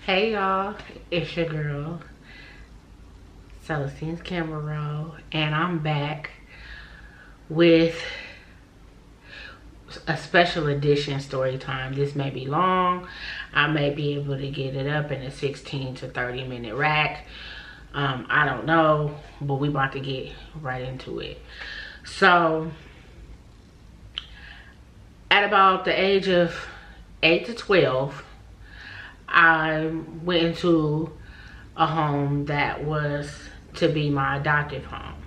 Hey y'all, it's your girl Celestine's camera roll, and I'm back with a special edition story time. This may be long. I may be able to get it up in a 16 to 30 minute rack. I don't know, but we about to get right into it. So at about the age of 8 to 12, I went into a home that was to be my adoptive home.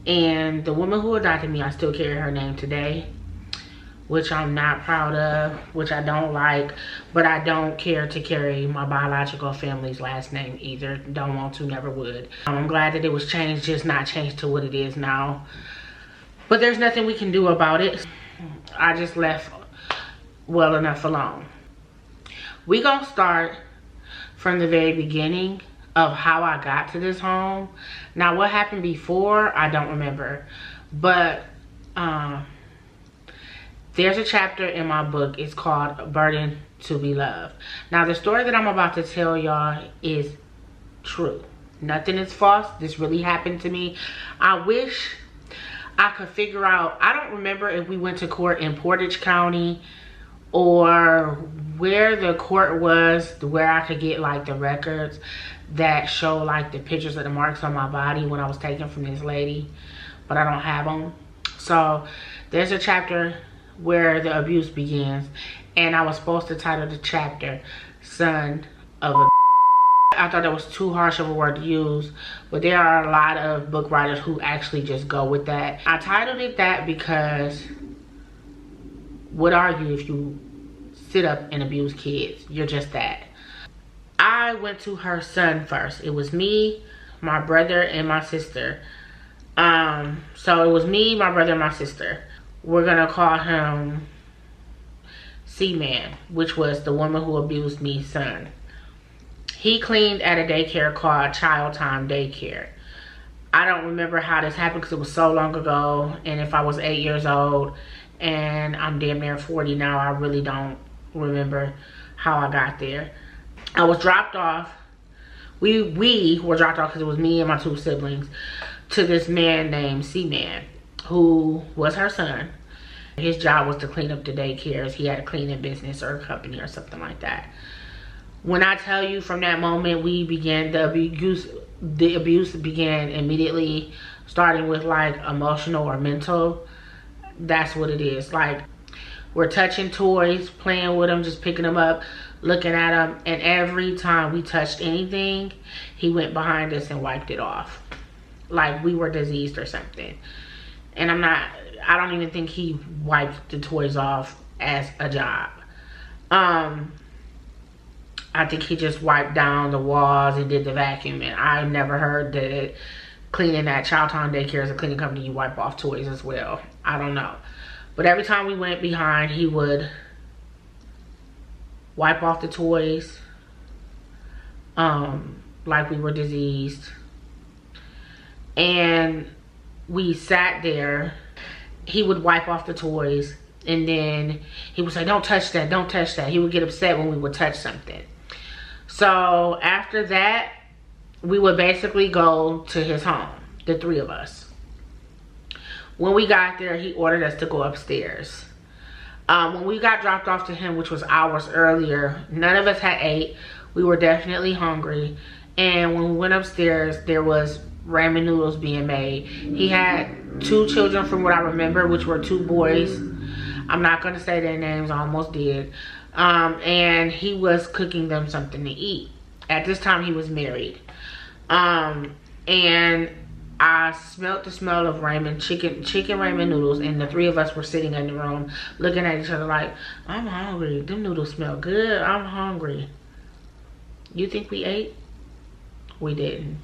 And the woman who adopted me, I still carry her name today, which I'm not proud of, which I don't like, but I don't care to carry my biological family's last name either. Don't want to, never would. I'm glad that it was changed, just not changed to what it is now. But there's nothing we can do about it. I just left well enough alone. We gonna start from the very beginning of how I got to this home. Now, what happened before, I don't remember. But there's a chapter in my book. It's called A Burden to Be Loved. Now, the story that I'm about to tell y'all is true. Nothing is false. This really happened to me. I wish I could figure out, I don't remember if we went to court in Portage County or where the court was, where I could get like the records that show like the pictures of the marks on my body when I was taken from this lady, but I don't have them. So there's a chapter where the abuse begins, and I was supposed to title the chapter Son of a I thought that was too harsh of a word to use, but there are a lot of book writers who actually just go with that. I titled it that because what are you if you sit up and abuse kids? You're just that. I went to her son first. It was me, my brother, and my sister. So it was me, my brother, and my sister. We're gonna call him C-Man, which was the woman who abused me's son. He cleaned at a daycare called Child Time Daycare. I don't remember how this happened because it was so long ago, and if I was 8 years old and I'm damn near 40 now, I really don't remember how I got there. I was dropped off. We were dropped off because it was me and my two siblings to this man named C-Man, who was her son. His job was to clean up the daycares. He had a cleaning business or a company or something like that. When I tell you from that moment we began the abuse began immediately, starting with like emotional or mental. That's what it is. Like, we're touching toys, playing with them, just picking them up, looking at them, and every time we touched anything, he went behind us and wiped it off like we were diseased or something. And I don't even think he wiped the toys off as a job. I think he just wiped down the walls and did the vacuuming. I never heard that cleaning that Child Time Daycare is a cleaning company, you wipe off toys as well. I don't know. But every time we went behind, he would wipe off the toys like we were diseased. And we sat there. He would wipe off the toys, and then he would say, don't touch that, don't touch that. He would get upset when we would touch something. So after that, we would basically go to his home, the three of us. When we got there, he ordered us to go upstairs. When we got dropped off to him, which was hours earlier, none of us had ate. We were definitely hungry. And when we went upstairs, there was ramen noodles being made. He had two children from what I remember, which were two boys. I'm not going to say their names, I almost did. And he was cooking them something to eat. At this time, he was married. And I smelled the smell of ramen, chicken ramen noodles, and the three of us were sitting in the room looking at each other like, I'm hungry. Them noodles smell good. I'm hungry. You think we ate? We didn't.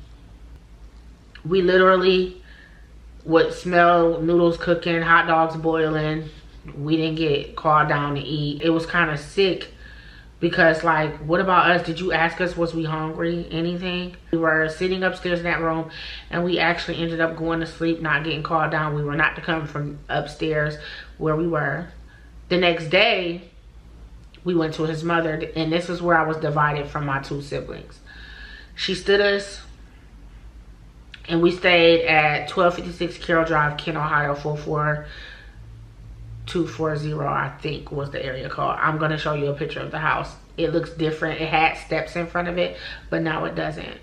We literally would smell noodles cooking, hot dogs boiling. We didn't get called down to eat. It was kind of sick because, like, what about us? Did you ask us, was we hungry? Anything? We were sitting upstairs in that room, and we actually ended up going to sleep, not getting called down. We were not to come from upstairs where we were. The next day, We went to his mother, and this is where I was divided from my 2 siblings. She stood us, and we stayed at 1256 Carroll Drive, Kent, Ohio, 44240, I think was the area code. I'm going to show you a picture of the house. It looks different. It had steps in front of it, but now it doesn't.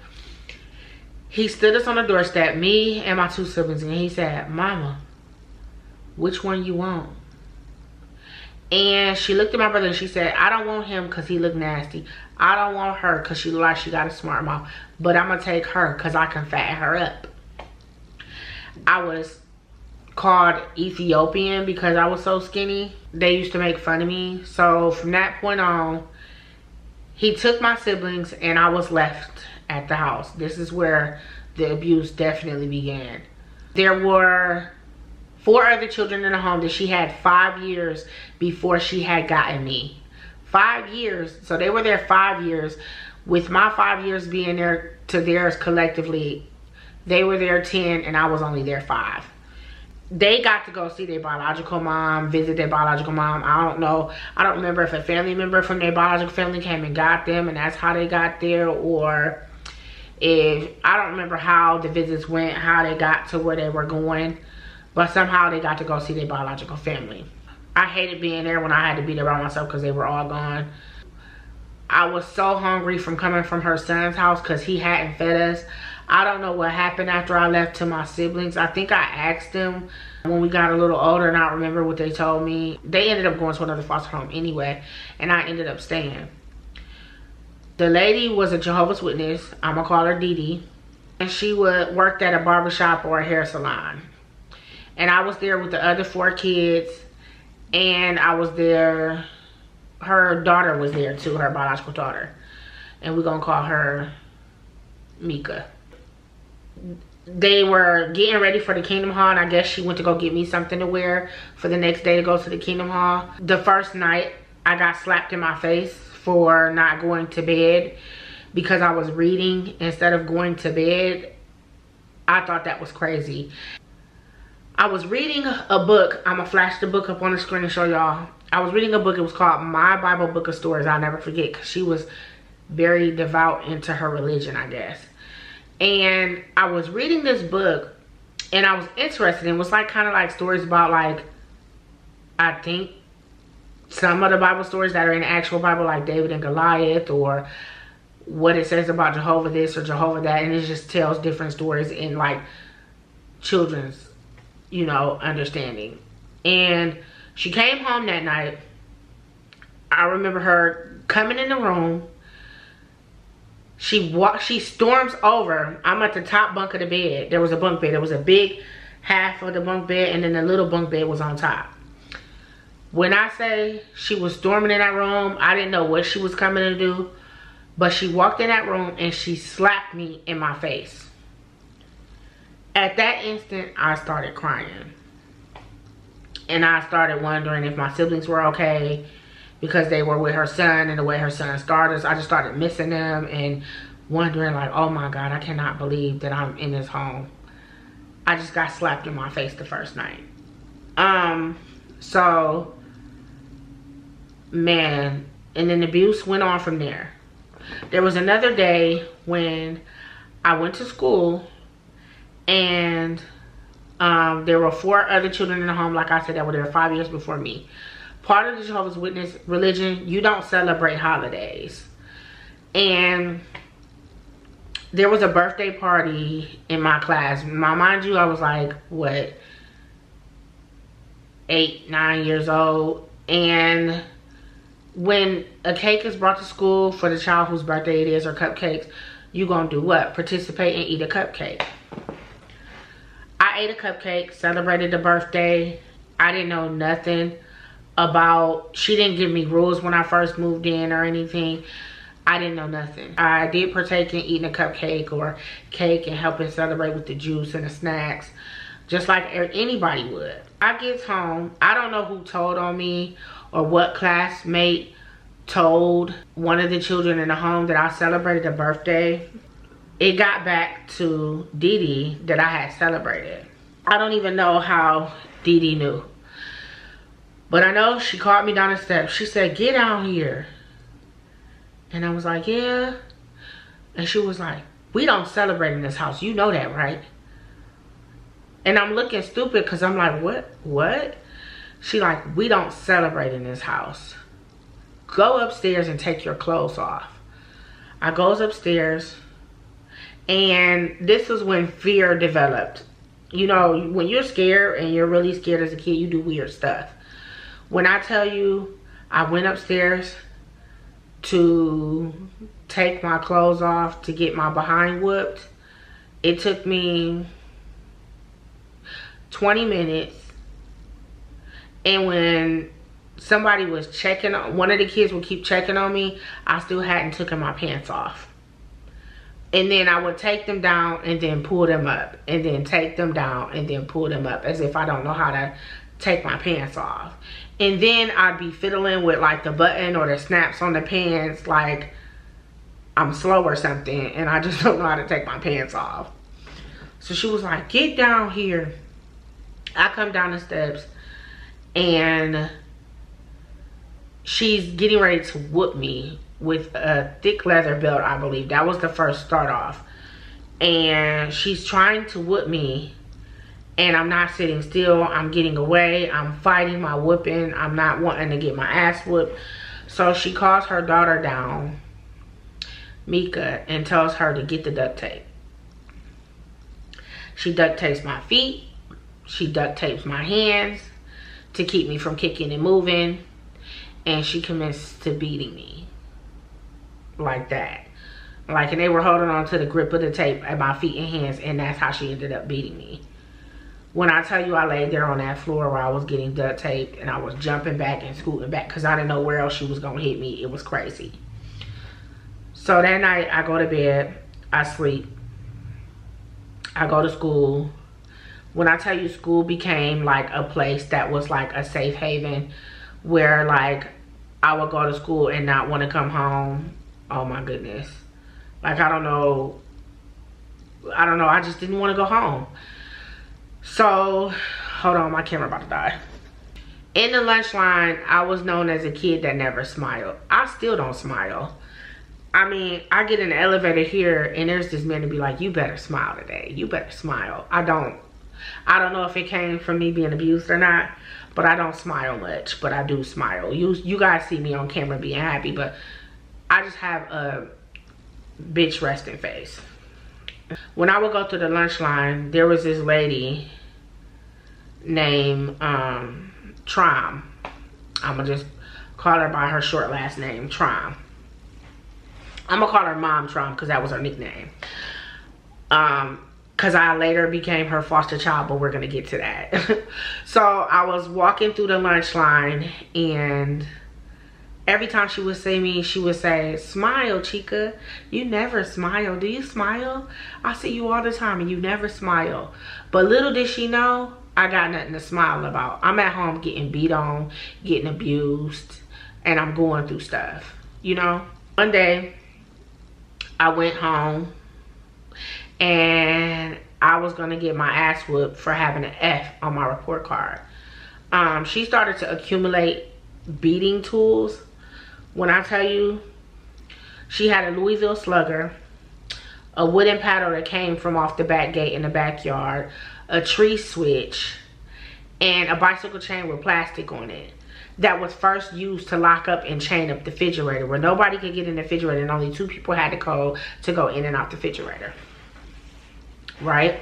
He stood us on the doorstep, me and my 2 siblings, and he said, "Mama, which one you want?" And she looked at my brother and she said, "I don't want him because he look nasty. I don't want her because she look like she got a smart mouth. But I'm going to take her because I can fatten her up." I was called Ethiopian because I was so skinny. They used to make fun of me. So from that point on, he took my siblings and I was left at the house. This is where the abuse definitely began. There were 4 other children in the home that she had 5 years before she had gotten me. 5 years. So they were there 5 years. With my 5 years being there to theirs collectively, they were there 10 and I was only there 5. They got to go see their biological mom, visit their biological mom. I don't know. I don't remember if a family member from their biological family came and got them and that's how they got there, or if, I don't remember how the visits went, how they got to where they were going, but somehow they got to go see their biological family. I hated being there when I had to be there by myself because they were all gone. I was so hungry from coming from her son's house because he hadn't fed us. I don't know what happened after I left to my siblings. I think I asked them when we got a little older and I remember what they told me. They ended up going to another foster home anyway, and I ended up staying. The lady was a Jehovah's Witness. I'm gonna call her Dee Dee. And she worked at a barbershop or a hair salon. And I was there with the other 4 kids, and I was there, her daughter was there too, her biological daughter. And we're gonna call her Mika. They were getting ready for the Kingdom Hall, and I guess she went to go get me something to wear for the next day to go to the Kingdom Hall. The first night, I got slapped in my face for not going to bed because I was reading instead of going to bed. I thought that was crazy. I was reading a book. I'm gonna flash the book up on the screen and show y'all. I was reading a book. It was called My Bible Book of Stories. I'll never forget because she was very devout into her religion, I guess. And I was reading this book and I was interested in, it was like kind of like stories about, like, I think some of the Bible stories that are in the actual Bible, like David and Goliath, or what it says about Jehovah this or Jehovah that, and it just tells different stories in like children's, you know, understanding. And she came home that night. I remember her coming in the room. She storms over. I'm at the top bunk of the bed. There was a bunk bed. There was a big half of the bunk bed, and then the little bunk bed was on top. When I say she was storming in that room, I didn't know what she was coming to do, but she walked in that room and she slapped me in my face. At that instant, I started crying. And I started wondering if my siblings were okay, because they were with her son, and the way her son started, I just started missing them and wondering, like, oh my God, I cannot believe that I'm in this home. I just got slapped in my face the first night. So, man, and then abuse went on from there. There was another day when I went to school, and there were 4 other children in the home, like I said, that were there 5 years before me. Part of the Jehovah's Witness religion, you don't celebrate holidays. And there was a birthday party in my class. Now, mind you, I was like, what, 8, 9 years old. And when a cake is brought to school for the child whose birthday it is, or cupcakes, you gonna do what? Participate and eat a cupcake. I ate a cupcake, celebrated the birthday. I didn't know nothing about, she didn't give me rules when I first moved in or anything. I didn't know nothing. I did partake in eating a cupcake or cake and helping celebrate with the juice and the snacks, just like anybody would. I get home, I don't know who told on me or what classmate told one of the children in the home that I celebrated a birthday. It got back to Dee Dee that I had celebrated. I don't even know how Dee Dee knew. But I know she called me down the steps. She said, get down here. And I was like, yeah. And she was like, we don't celebrate in this house. You know that, right? And I'm looking stupid because I'm like, what? She like, we don't celebrate in this house. Go upstairs and take your clothes off. I goes upstairs. And this is when fear developed. You know, when you're scared and you're really scared as a kid, you do weird stuff. When I tell you, I went upstairs to take my clothes off to get my behind whooped. It took me 20 minutes. And when somebody was checking, one of the kids would keep checking on me, I still hadn't taken my pants off. And then I would take them down and then pull them up. And then take them down and then pull them up. As if I don't know how to take my pants off. And then I'd be fiddling with like the button or the snaps on the pants like I'm slow or something. And I just don't know how to take my pants off. So she was like, get down here. I come down the steps. And she's getting ready to whoop me with a thick leather belt, I believe. That was the first start off. And she's trying to whoop me. And I'm not sitting still. I'm getting away. I'm fighting my whooping. I'm not wanting to get my ass whooped. So she calls her daughter down, Mika, and tells her to get the duct tape. She duct tapes my feet. She duct tapes my hands to keep me from kicking and moving. And she commenced to beating me. Like that. Like, and they were holding on to the grip of the tape at my feet and hands. And that's how she ended up beating me. When I tell you I laid there on that floor where I was getting duct taped and I was jumping back and scooting back because I didn't know where else she was going to hit me. It was crazy. So that night I go to bed. I sleep. I go to school. When I tell you school became like a place that was like a safe haven where like I would go to school and not want to come home. Oh my goodness. Like I don't know. I just didn't want to go home. So, hold on, my camera about to die. In the lunch line, I was known as a kid that never smiled. I still don't smile. I mean, I get in the elevator here and there's this man to be like, you better smile today. You better smile. I don't know if it came from me being abused or not, but I don't smile much, but I do smile. You guys see me on camera being happy, but I just have a bitch resting face. When I would go through the lunch line, there was this lady named Trom. I'm gonna just call her by her short last name, Trom. I'm gonna call her Mom Trom because that was her nickname. Because I later became her foster child, but we're gonna get to that. So I was walking through the lunch line and every time she would see me, she would say, smile, Chica. You never smile. Do you smile? I see you all the time and you never smile. But little did she know, I got nothing to smile about. I'm at home getting beat on, getting abused, and I'm going through stuff, you know? One day, I went home and I was gonna get my ass whooped for having an F on my report card. She started to accumulate beating tools. When I tell you, she had a Louisville slugger, a wooden paddle that came from off the back gate in the backyard, a tree switch, and a bicycle chain with plastic on it that was first used to lock up and chain up the refrigerator, where nobody could get in the refrigerator and only 2 people had the code to go in and out the refrigerator. Right?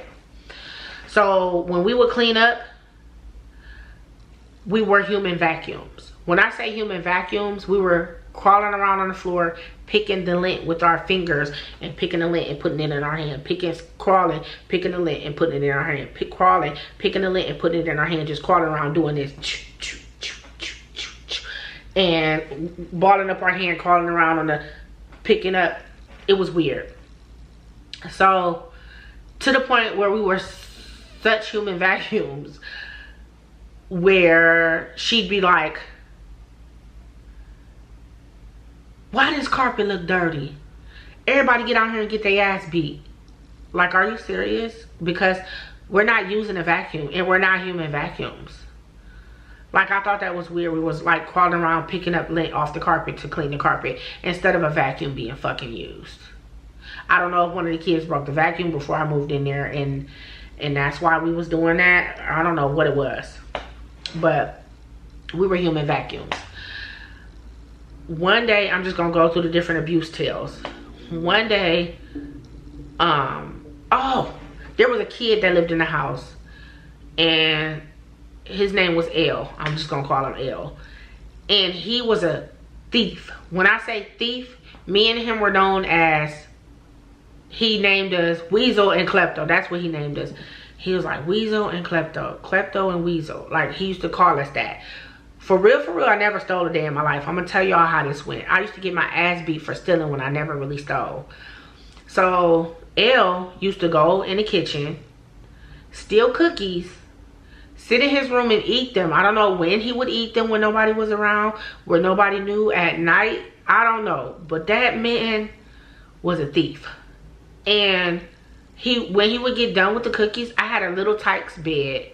So when we would clean up, we were human vacuums. When I say human vacuums, we were crawling around on the floor, picking the lint with our fingers and picking the lint and putting it in our hand. Crawling, picking the lint and putting it in our hand. Crawling, picking the lint and putting it in our hand. Just crawling around doing this. And balling up our hand, crawling around on the picking up. It was weird. So, to the point where we were such human vacuums where she'd be like, why does carpet look dirty? Everybody get out here and get their ass beat. Like, are you serious? Because we're not using a vacuum and we're not human vacuums. Like, I thought that was weird. We was like crawling around picking up lint off the carpet to clean the carpet instead of a vacuum being fucking used. I don't know if one of the kids broke the vacuum before I moved in there, and that's why we was doing that. I don't know what it was, but we were human vacuums. One day, I'm just gonna go through the different abuse tales. One day, oh, there was a kid that lived in the house, and his name was L. I'm just gonna call him L. And he was a thief. When I say thief, me and him were known as, he named us Weasel and Klepto. That's what he named us. He was like Weasel and Klepto. Klepto and Weasel. Like, he used to call us that. For real, I never stole a day in my life. I'm gonna tell y'all how this went. I used to get my ass beat for stealing when I never really stole. So L used to go in the kitchen, steal cookies, sit in his room and eat them. I don't know when he would eat them, when nobody was around, where nobody knew, at night. I don't know. But that man was a thief. And when he would get done with the cookies, I had a little Tykes bed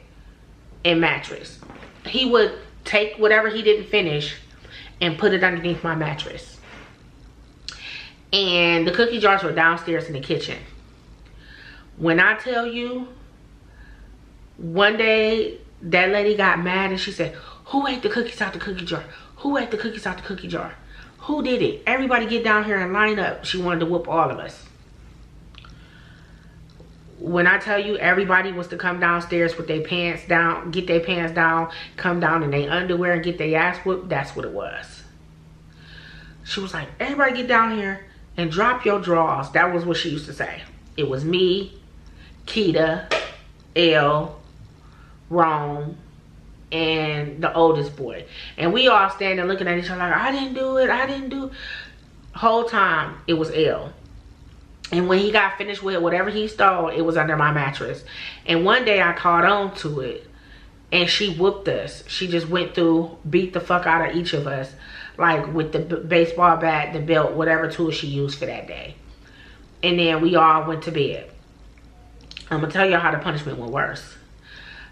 and mattress. He would take whatever he didn't finish and put it underneath my mattress. And the cookie jars were downstairs in the kitchen. When I tell you, one day that lady got mad and she said, who ate the cookies out the cookie jar? Who ate the cookies out the cookie jar? Who did it? Everybody get down here and line up. She wanted to whoop all of us. When I tell you everybody was to come downstairs with their pants down, get their pants down, come down in their underwear and get their ass whooped, that's what it was. She was like, everybody get down here and drop your drawers. That was what she used to say. It was me, Keita, L, Rome, and the oldest boy. And we all standing looking at each other like, I didn't do it, I didn't do it. Whole time, it was L. And when he got finished with whatever he stole, it was under my mattress. And one day I caught on to it, and she whooped us. She just went through, beat the fuck out of each of us, like with the baseball bat, the belt, whatever tool she used for that day. And then we all went to bed. I'm gonna tell you how the punishment went worse.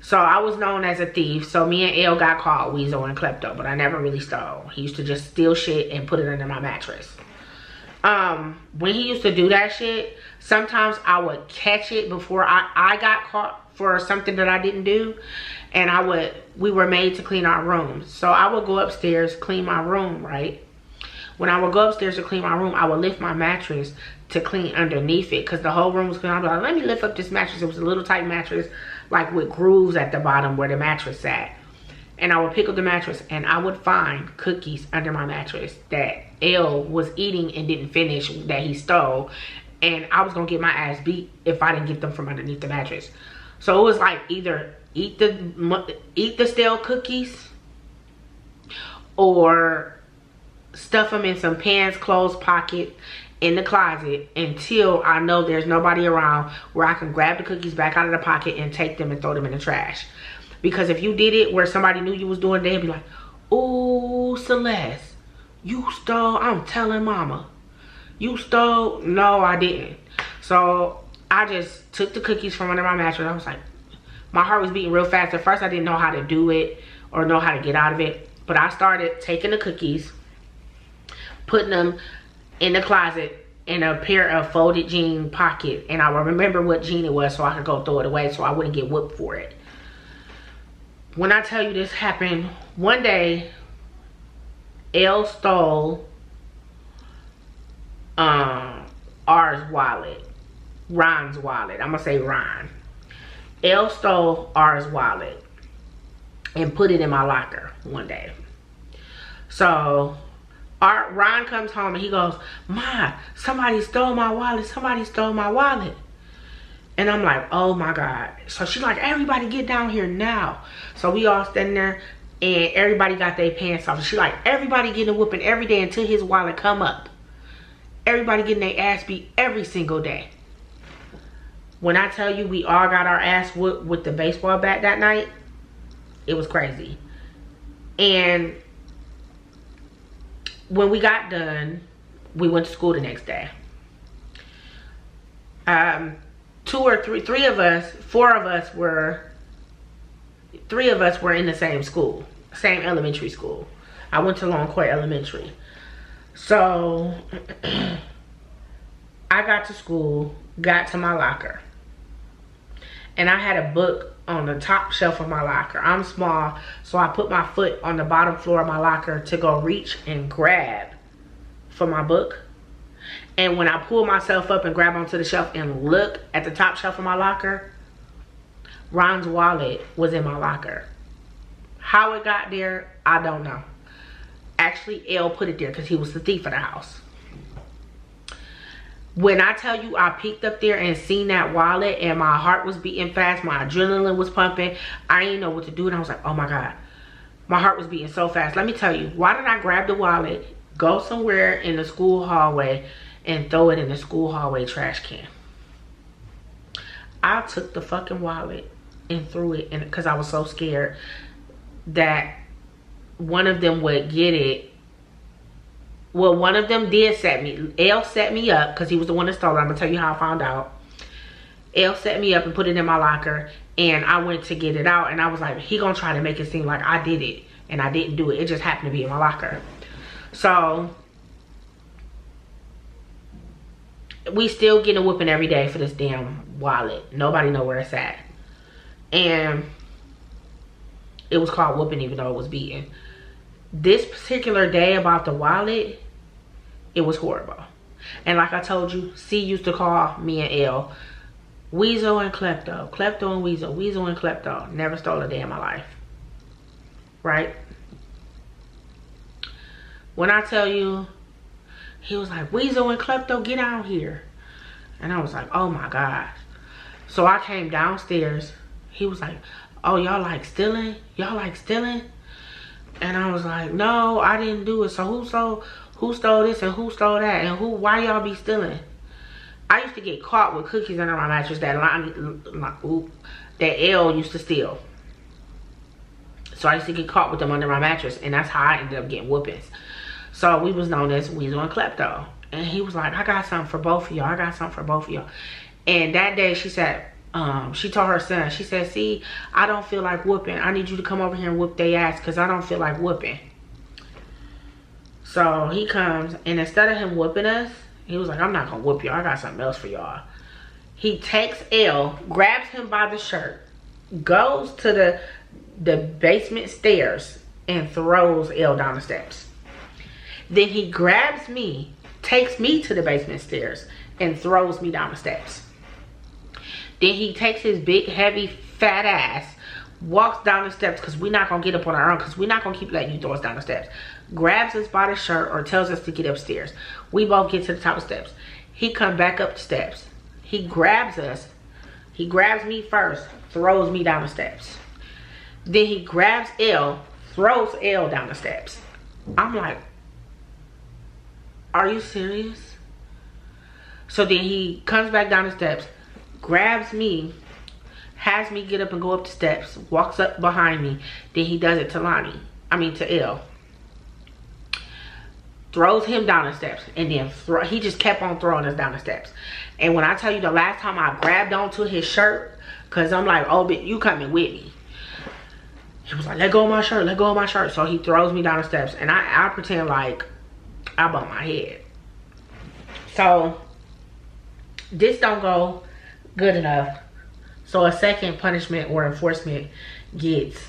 So I was known as a thief. So me and L got caught, Weasel and Klepto, but I never really stole. He used to just steal shit and put it under my mattress. When he used to do that shit, sometimes I would catch it before I got caught for something that I didn't do. And we were made to clean our rooms. So I would go upstairs, clean my room, right? When I would go upstairs to clean my room, I would lift my mattress to clean underneath it, because the whole room was clean. I'd be like, let me lift up this mattress. It was a little tight mattress, like with grooves at the bottom where the mattress sat. And I would pick up the mattress and I would find cookies under my mattress that L was eating and didn't finish, that he stole. And I was gonna get my ass beat if I didn't get them from underneath the mattress. So it was like either eat the stale cookies or stuff them in some pants, clothes, pocket in the closet until I know there's nobody around where I can grab the cookies back out of the pocket and take them and throw them in the trash. Because if you did it where somebody knew you was doing, they'd be like, oh, Celeste, you stole. I'm telling mama. You stole. No, I didn't. So I just took the cookies from under my mattress. I was like, my heart was beating real fast. At first I didn't know how to do it or know how to get out of it. But I started taking the cookies, putting them in the closet in a pair of folded jean pockets. And I remember what jean it was so I could go throw it away so I wouldn't get whooped for it. When I tell you this happened, one day, L stole R's wallet. Ron's wallet. I'm going to say Ron. L stole R's wallet and put it in my locker one day. So Ron comes home and he goes, Ma, somebody stole my wallet. Somebody stole my wallet. And I'm like, oh my God. So she's like, everybody get down here now. So we all standing there and everybody got their pants off. She's like, everybody getting a whooping every day until his wallet come up. Everybody getting their ass beat every single day. When I tell you we all got our ass whooped with the baseball bat that night, it was crazy. And when we got done, we went to school the next day. Three of us were in the same school. Same elementary school. I went to Long Court Elementary. So I got to school, got to my locker, and I had a book on the top shelf of my locker. I'm small, so I put my foot on the bottom floor of my locker to go reach and grab for my book. And when I pull myself up and grab onto the shelf and look at the top shelf of my locker, Ron's wallet was in my locker. How it got there, I don't know. Actually, L put it there because he was the thief of the house. When I tell you I peeked up there and seen that wallet and my heart was beating fast, my adrenaline was pumping, I didn't know what to do, and I was like, oh my God. My heart was beating so fast. Let me tell you, why did I grab the wallet, go somewhere in the school hallway, and throw it in the school hallway trash can? I took the fucking wallet and threw it in because I was so scared that one of them would get it. Well, one of them did set me. L set me up because he was the one that stole it. I'm gonna tell you how I found out. L set me up and put it in my locker, and I went to get it out, and I was like, he gonna try to make it seem like I did it, and I didn't do it. It just happened to be in my locker. So we still getting a whooping every day for this damn wallet. Nobody know where it's at. And it was called whooping even though it was beaten. This particular day about the wallet, it was horrible. And like I told you, C used to call me and L Weasel and Klepto. Klepto and Weasel. Weasel and Klepto. Never stole a day in my life. Right? When I tell you, he was like, Weasel and Klepto, get out here. And I was like, oh my gosh. So I came downstairs. He was like, oh, y'all like stealing? Y'all like stealing? And I was like, no, I didn't do it. So who stole this and who stole that? And why y'all be stealing? I used to get caught with cookies under my mattress that L used to steal. So I used to get caught with them under my mattress, and that's how I ended up getting whoopings. So we was known as Weasel and Klepto. And he was like, I got something for both of y'all. I got something for both of y'all. And that day she said, she told her son, she said, see, I don't feel like whooping. I need you to come over here and whoop their ass because I don't feel like whooping. So he comes, and instead of him whooping us, he was like, I'm not going to whoop y'all. I got something else for y'all. He takes L, grabs him by the shirt, goes to the basement stairs, and throws L down the steps. Then he grabs me, takes me to the basement stairs, and throws me down the steps. Then he takes his big, heavy, fat ass, walks down the steps, because we're not going to get up on our own, because we're not going to keep letting you throw us down the steps. Grabs us by the shirt or tells us to get upstairs. We both get to the top of the steps. He come back up the steps. He grabs us. He grabs me first, throws me down the steps. Then he grabs L, throws L down the steps. I'm like, are you serious? So then he comes back down the steps, grabs me, has me get up and go up the steps, walks up behind me. Then he does it to to L. Throws him down the steps, and then he just kept on throwing us down the steps. And when I tell you the last time I grabbed onto his shirt, because I'm like, oh, but you coming with me. He was like, let go of my shirt, let go of my shirt. So he throws me down the steps, and I pretend like I bumped my head. So this don't go good enough. So a second punishment or enforcement gets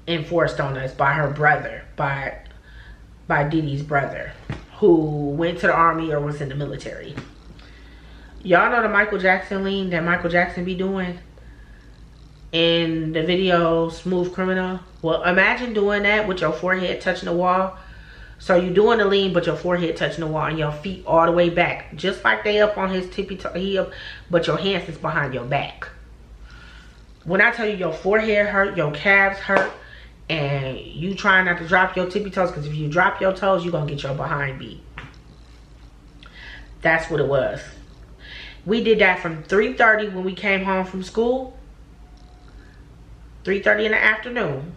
enforced on us by her brother, by Dee Dee's brother, who went to the army or was in the military. Y'all know the Michael Jackson lean that Michael Jackson be doing in the video Smooth Criminal? Well, imagine doing that with your forehead touching the wall. So you doing the lean, but your forehead touching the wall and your feet all the way back, just like they up on his tippy toe, he up, but your hands is behind your back. When I tell you your forehead hurt, your calves hurt, and you trying not to drop your tippy toes, because if you drop your toes, you're gonna get your behind beat. That's what it was. We did that from 3:30 when we came home from school, 3:30 in the afternoon,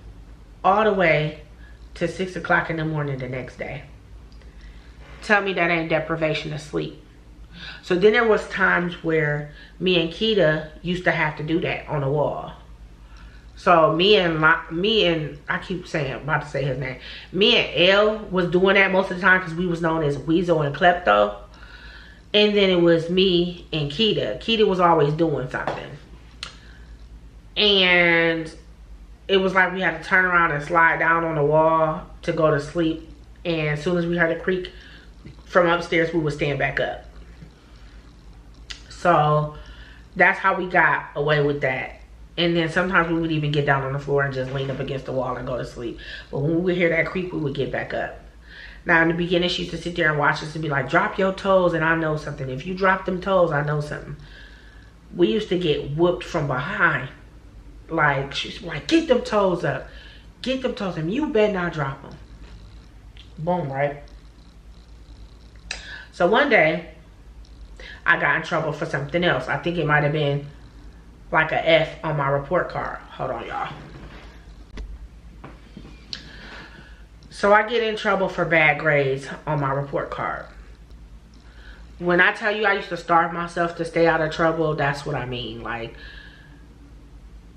all the way to 6 o'clock in the morning the next day. Tell me that ain't deprivation of sleep. So then there was times where me and Keita used to have to do that on the wall. So me and I keep saying, about to say his name. Me and L was doing that most of the time because we was known as Weasel and Klepto. And then it was me and Keita. Keita was always doing something. And it was like we had to turn around and slide down on the wall to go to sleep. And as soon as we heard a creak from upstairs, we would stand back up. So that's how we got away with that. And then sometimes we would even get down on the floor and just lean up against the wall and go to sleep. But when we would hear that creak, we would get back up. Now in the beginning, she used to sit there and watch us and be like, drop your toes and I know something. If you drop them toes, I know something. We used to get whooped from behind. Like, she's like, get them toes up. Get them toes up. You better not drop them. Boom, right? So one day, I got in trouble for something else. I think it might have been like a F on my report card. Hold on, y'all. So I get in trouble for bad grades on my report card. When I tell you I used to starve myself to stay out of trouble, that's what I mean. Like,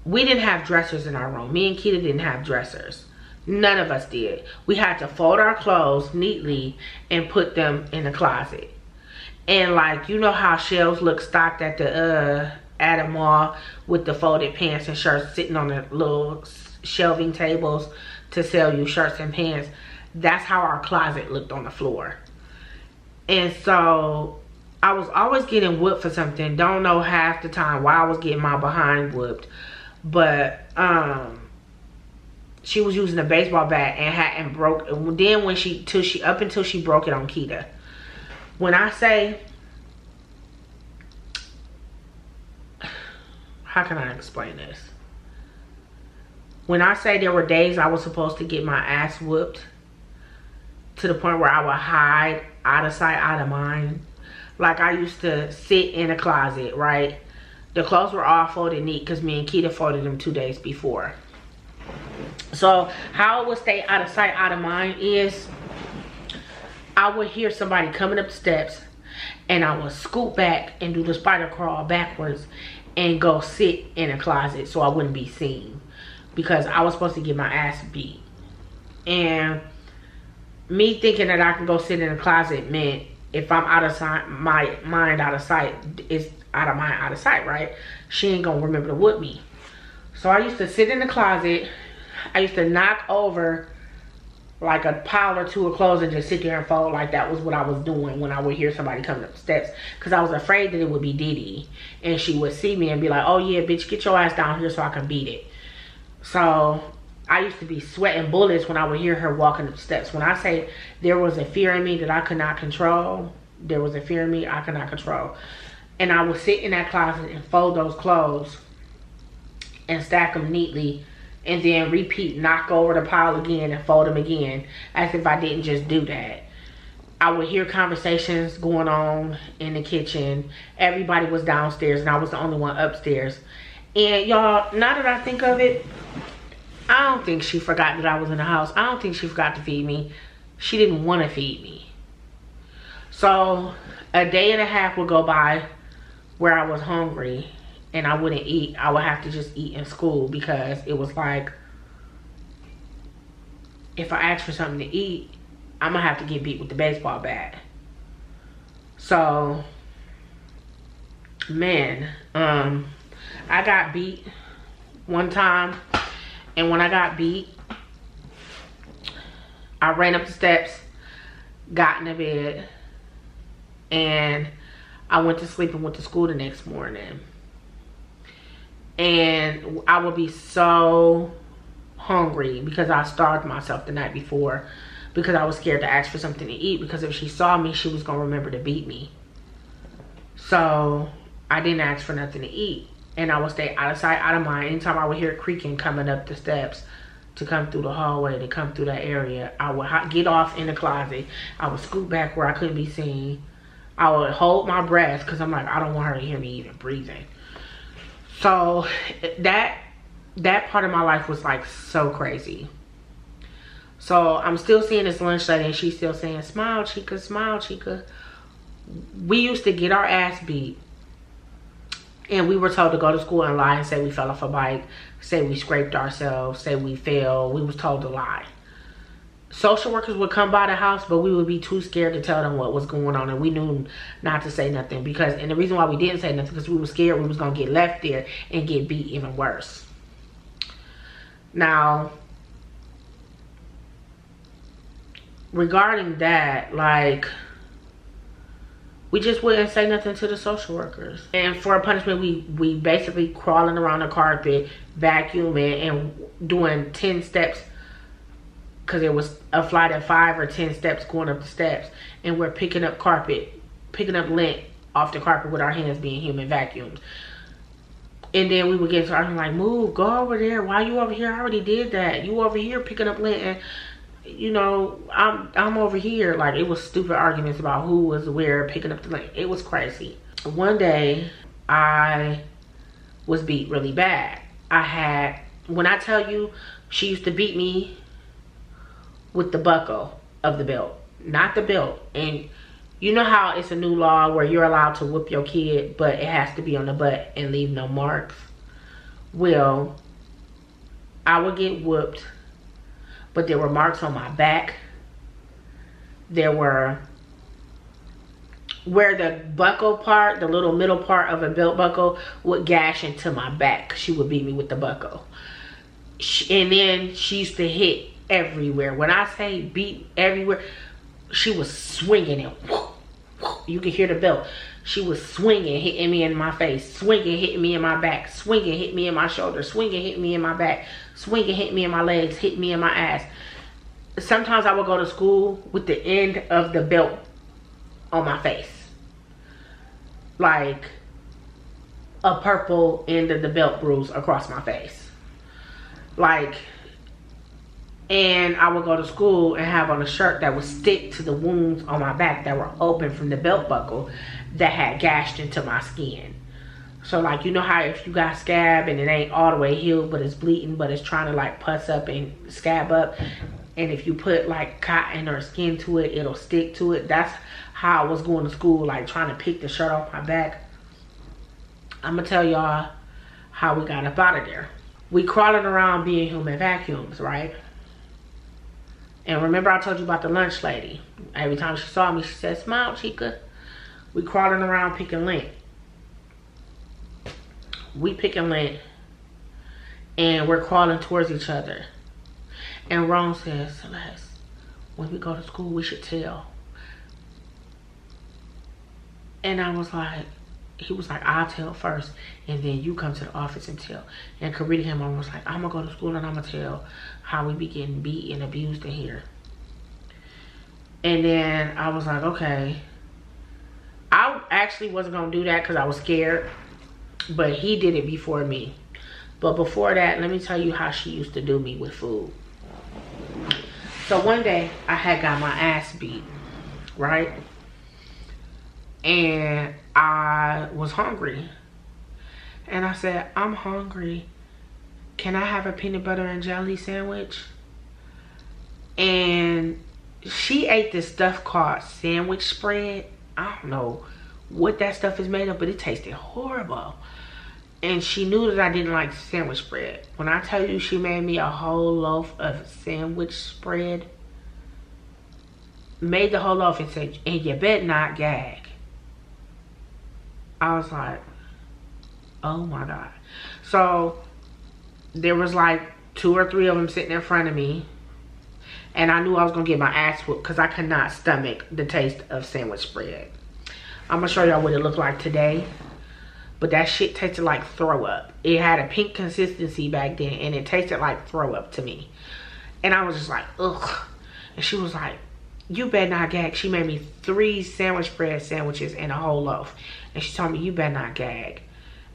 we didn't have dressers in our room. Me and Keita didn't have dressers. None of us did. We had to fold our clothes neatly and put them in the closet. And like, you know how shelves look stocked at the at a mall with the folded pants and shirts sitting on the little shelving tables to sell you shirts and pants? That's how our closet looked on the floor. And so I was always getting whooped for something. Don't know half the time why I was getting my behind whooped. But she was using a baseball bat and broke. And then up until she broke it on Keita. When I say, how can I explain this? When I say there were days I was supposed to get my ass whooped to the point where I would hide out of sight, out of mind. Like, I used to sit in a closet, right? The clothes were all folded neat because me and Keita folded them 2 days before. So how it would stay out of sight, out of mind is I would hear somebody coming up the steps and I would scoot back and do the spider crawl backwards and go sit in a closet so I wouldn't be seen, because I was supposed to get my ass beat. And me thinking that I can go sit in a closet meant if I'm out of sight, my mind out of sight, is out of mind, out of sight, right? She ain't gonna remember to whoop me. So I used to sit in the closet. I used to knock over like a pile or two of clothes and just sit there and fold. Like, that was what I was doing when I would hear somebody coming up the steps, because I was afraid that it would be Didi and she would see me and be like, oh yeah, bitch, get your ass down here so I can beat it. So I used to be sweating bullets when I would hear her walking up the steps. When I say there was a fear in me that I could not control, there was a fear in me I could not control. And I would sit in that closet and fold those clothes and stack them neatly, and then repeat, knock over the pile again and fold them again, as if I didn't just do that. I would hear conversations going on in the kitchen. Everybody was downstairs and I was the only one upstairs. And y'all, now that I think of it, I don't think she forgot that I was in the house. I don't think she forgot to feed me. She didn't want to feed me. So a day and a half would go by where I was hungry and I wouldn't eat. I would have to just eat in school, because it was like, if I ask for something to eat, I'm gonna have to get beat with the baseball bat. So, man, I got beat one time, and when I got beat, I ran up the steps, got in the bed, and I went to sleep and went to school the next morning. And I would be so hungry because I starved myself the night before, because I was scared to ask for something to eat, because if she saw me, she was gonna remember to beat me. So I didn't ask for nothing to eat, and I would stay out of sight, out of mind. Anytime I would hear creaking coming up the steps to come through the hallway, to come through that area, I would get off in the closet. I would scoot back where I couldn't be seen. I would hold my breath because I'm like, I don't want her to hear me even breathing. So that part of my life was like so crazy. So I'm still seeing this lunch lady and she's still saying, smile, Chica, smile, Chica. We used to get our ass beat And we were told to go to school and lie and say we fell off a bike, say we scraped ourselves, say we fell. We was told to lie. Social workers would come by the house, but we would be too scared to tell them what was going on, and we knew not to say nothing because, and the reason why we didn't say nothing because we were scared we was gonna get left there and get beat even worse. Now, regarding that, like, we just wouldn't say nothing to the social workers. And for a punishment, we basically crawling around the carpet, vacuuming, and doing 10 steps, because there was a flight of 5 or 10 steps going up the steps, and we're picking up lint off the carpet with our hands being human vacuums. And then we would get started like, move, go over there. Why you over here? I already did that. You over here picking up lint, and you know, I'm over here. Like, it was stupid arguments about who was where picking up the lint. It was crazy. One day I was beat really bad. When I tell you, she used to beat me with the buckle of the belt, not the belt. And you know how it's a new law where you're allowed to whoop your kid, but it has to be on the butt and leave no marks? Well, I would get whooped, but there were marks on my back. There were, where the buckle part, the little middle part of a belt buckle would gash into my back. She would beat me with the buckle. And then she used to hit everywhere. When I say beat everywhere, she was swinging it. You could hear the belt. She was swinging, hitting me in my face, swinging, hitting me in my back, swinging, hitting me in my shoulder, swinging, hitting me in my back, swinging, hitting me in my legs, hitting me in my ass. Sometimes I would go to school with the end of the belt on my face, like a purple end of the belt bruise across my face. Like, and I would go to school and have on a shirt that would stick to the wounds on my back that were open from the belt buckle that had gashed into my skin. So, like, you know how if you got scab and it ain't all the way healed, but it's bleeding, but it's trying to like pus up and scab up, and if you put like cotton or skin to it, it'll stick to it. That's how I was going to school, like trying to pick the shirt off my back. I'm gonna tell y'all how we got up out of there. We crawling around being human vacuums, right? And remember I told you about the lunch lady. Every time she saw me, she said, smile, Chica. We crawling around picking lint. We picking lint. And we're crawling towards each other. And Ron says, Celeste, when we go to school, we should tell. And I was like, he was like, I'll tell first, and then you come to the office and tell. And Karita him on was like, I'm gonna go to school and I'm gonna tell how we be getting beat and abused in here. And then I was like, okay. I actually wasn't gonna do that because I was scared, but he did it before me. But before that, let me tell you how she used to do me with food. So one day I had got my ass beat, right? And I was hungry. And I said, I'm hungry. Can I have a peanut butter and jelly sandwich? And she ate this stuff called sandwich spread. I don't know what that stuff is made of, but it tasted horrible. And she knew that I didn't like sandwich spread. When I tell you she made me a whole loaf of sandwich spread, made the whole loaf and said, and you better not gag. I was like, oh my God. So there was like 2 or 3 of them sitting in front of me. And I knew I was going to get my ass whooped because I could not stomach the taste of sandwich spread. I'm going to show y'all what it looked like today. But that shit tasted like throw up. It had a pink consistency back then, and it tasted like throw up to me. And I was just like, ugh. And she was like, you better not gag. She made me 3 sandwich spread sandwiches and a whole loaf. And she told me, you better not gag.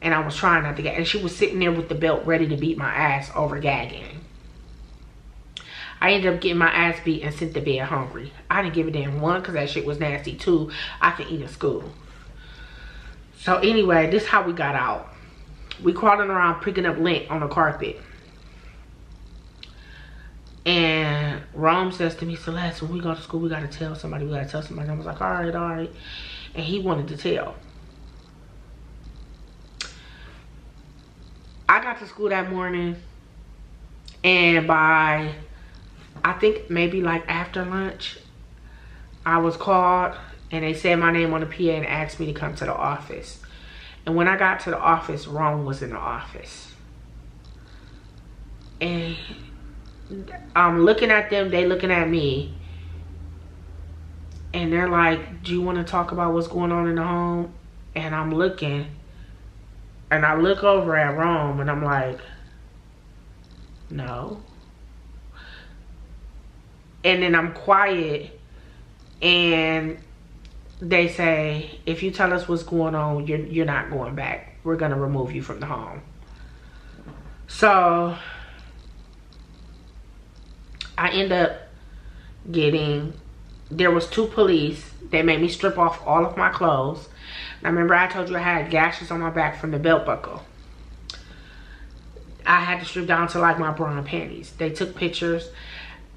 And I was trying not to gag. And she was sitting there with the belt ready to beat my ass over gagging. I ended up getting my ass beat and sent to bed hungry. I didn't give a damn. 1, because that shit was nasty. 2, I can eat in school. So anyway, this is how we got out. We crawling around picking up lint on the carpet. And Rome says to me, Celeste, when we go to school, we got to tell somebody. We got to tell somebody. And I was like, all right, all right. And he wanted to tell. got to school that morning, and by, I think maybe like after lunch, I was called and they said my name on the PA and asked me to come to the office. And when I got to the office, Rome was in the office. And I'm looking at them, they looking at me. And they're like, do you want to talk about what's going on in the home? And I'm looking. And I look over at Rome and I'm like, no. And then I'm quiet. And they say, if you tell us what's going on, you're not going back. We're going to remove you from the home. So I end up getting, there was 2 police. They made me strip off all of my clothes. Now remember I told you I had gashes on my back from the belt buckle. I had to strip down to like my bra and panties. They took pictures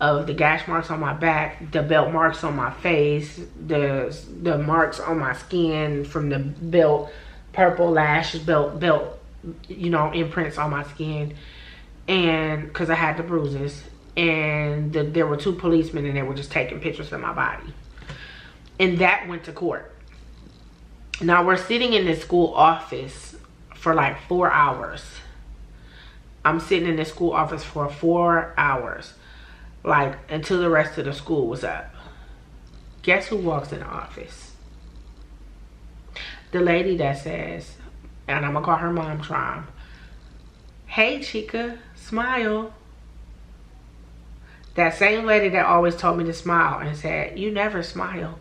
of the gash marks on my back, the belt marks on my face, the marks on my skin from the belt, purple lashes, belt, you know, imprints on my skin, and because I had the bruises, and there were 2 policemen and they were just taking pictures of my body, and that went to court. Now we're sitting in this school office for like 4 hours. I'm sitting in the school office for 4 hours. Like, until the rest of the school was up. Guess who walks in the office? The lady that says, and I'm gonna call her Mom Trom, hey chica, smile. That same lady that always told me to smile and said, you never smile.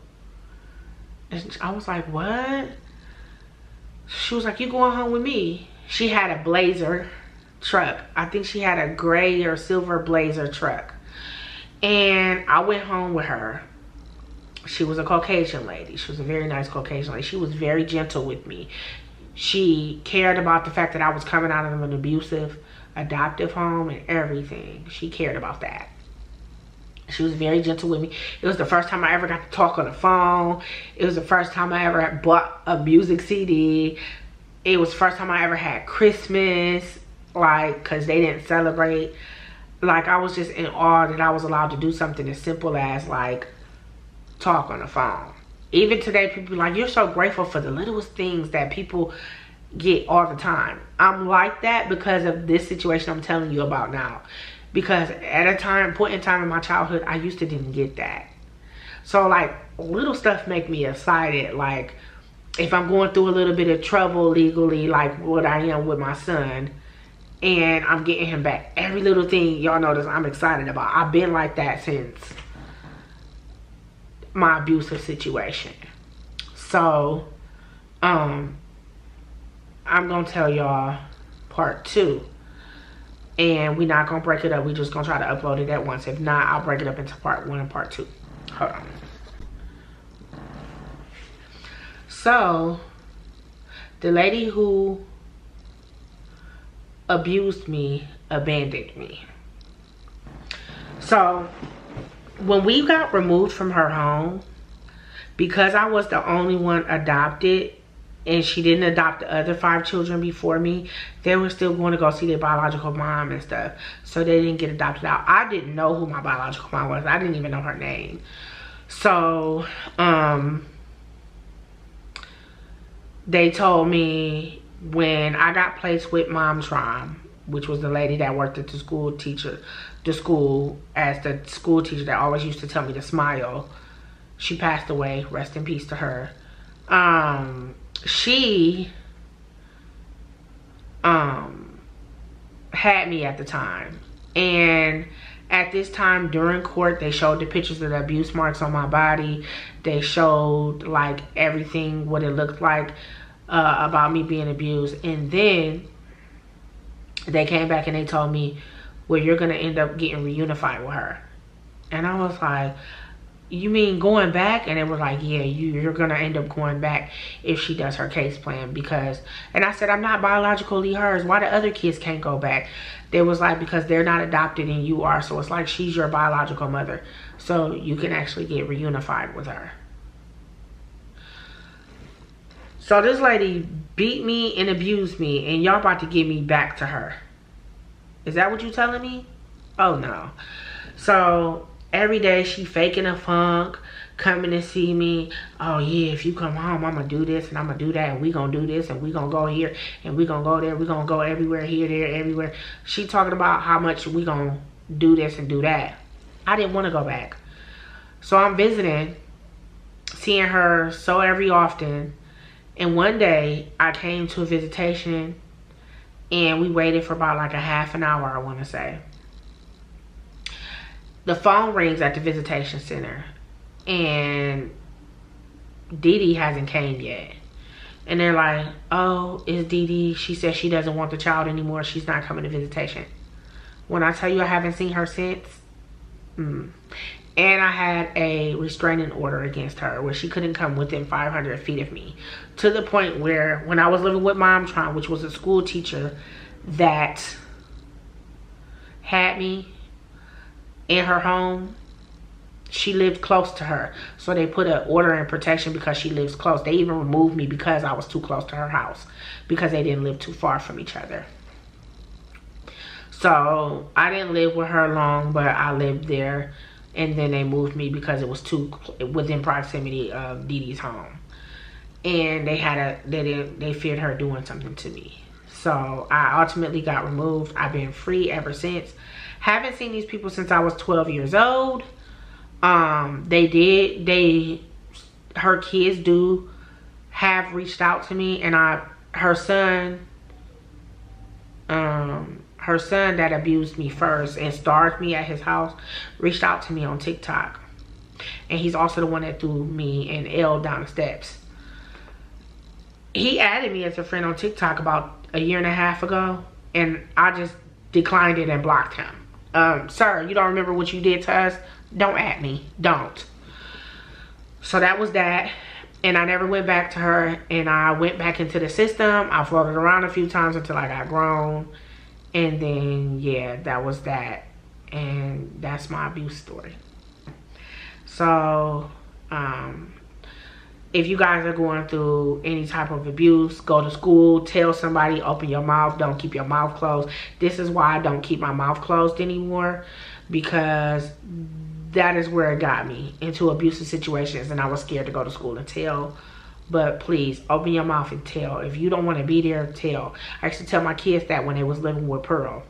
And I was like, what? She was like, you going home with me? She had a Blazer truck. I think she had a gray or silver Blazer truck. And I went home with her. She was a Caucasian lady. She was a very nice Caucasian lady. She was very gentle with me. She cared about the fact that I was coming out of an abusive adoptive home and everything. She cared about that. She was very gentle with me. It was the first time I ever got to talk on the phone. It was the first time I ever bought a music CD. It was the first time I ever had Christmas, like, because they didn't celebrate. Like, I was just in awe that I was allowed to do something as simple as, like, talk on the phone. Even today, people be like, you're so grateful for the littlest things that people get all the time. I'm like that because of this situation I'm telling you about now. Because at a point in time in my childhood, I used to didn't get that. So, like, little stuff make me excited. Like, if I'm going through a little bit of trouble legally, like what I am with my son, and I'm getting him back, every little thing y'all notice I'm excited about. I've been like that since my abusive situation. So I'm gonna tell y'all part 2, and we're not gonna break it up. We're just gonna try to upload it at once. If not, I'll break it up into part 1 and part 2. Hold on. So the lady who abused me abandoned me. So when we got removed from her home, because I was the only one adopted and she didn't adopt the other 5 children before me, they were still going to go see their biological mom and stuff, so they didn't get adopted out. I didn't know who my biological mom was. I didn't even know her name. So they told me when I got placed with Mom Trom, which was the lady that worked at the school as the school teacher that always used to tell me to smile. She passed away, rest in peace to her. She had me at the time, and at this time during court, they showed the pictures of the abuse marks on my body. They showed like everything, what it looked like about me being abused. And then they came back and they told me, well, you're gonna end up getting reunified with her. And I was like, you mean going back? And they were like, yeah, you're gonna end up going back if she does her case plan. Because, and I said, I'm not biologically hers. Why the other kids can't go back? They was like, because they're not adopted and you are, so it's like she's your biological mother, so you can actually get reunified with her. So this lady beat me and abused me, and y'all about to give me back to her. Is that what you telling me? Oh no. So every day she faking a funk, coming to see me. Oh yeah, if you come home, I'm gonna do this and I'm gonna do that, and we gonna do this and we gonna go here and we gonna go there. We gonna go everywhere, here, there, everywhere. She talking about how much we gonna do this and do that. I didn't want to go back. So I'm visiting, seeing her so every often. And one day I came to a visitation and we waited for about like a half an hour, I want to say. The phone rings at the visitation center and Dee Dee hasn't came yet. And they're like, oh, it's Dee Dee. She says she doesn't want the child anymore. She's not coming to visitation. When I tell you I haven't seen her since. And I had a restraining order against her where she couldn't come within 500 feet of me. To the point where when I was living with Mom Tron, which was a school teacher that had me in her home, she lived close to her. So they put an order in protection because she lives close. They even removed me because I was too close to her house, because they didn't live too far from each other. So I didn't live with her long, but I lived there. And then they moved me because it was too within proximity of Dee Dee's home. And they feared her doing something to me. So I ultimately got removed. I've been free ever since. Haven't seen these people since I was 12 years old. Her kids do have reached out to me, and her son that abused me first and starved me at his house reached out to me on TikTok. And he's also the one that threw me and L down the steps. He added me as a friend on TikTok about a year and a half ago, and I just declined it and blocked him. Sir, you don't remember what you did to us? Don't at me. Don't. So that was that. And I never went back to her, and I went back into the system. I floated around a few times until I got grown. And then, yeah, that was that. And that's my abuse story. So, if you guys are going through any type of abuse, go to school, tell somebody, open your mouth, don't keep your mouth closed. This is why I don't keep my mouth closed anymore, because that is where it got me into abusive situations, and I was scared to go to school and tell. But please, open your mouth and tell. If you don't want to be there, tell. I used to tell my kids that when they was living with Pearl.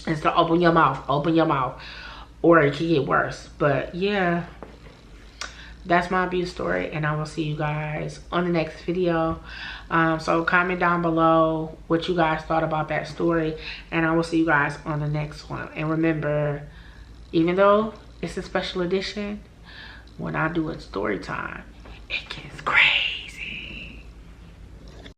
It's to open your mouth, or it can get worse. But yeah, that's my abuse story, and I will see you guys on the next video. So comment down below what you guys thought about that story, and I will see you guys on the next one. And remember, even though it's a special edition, when I do a story time, it gets crazy.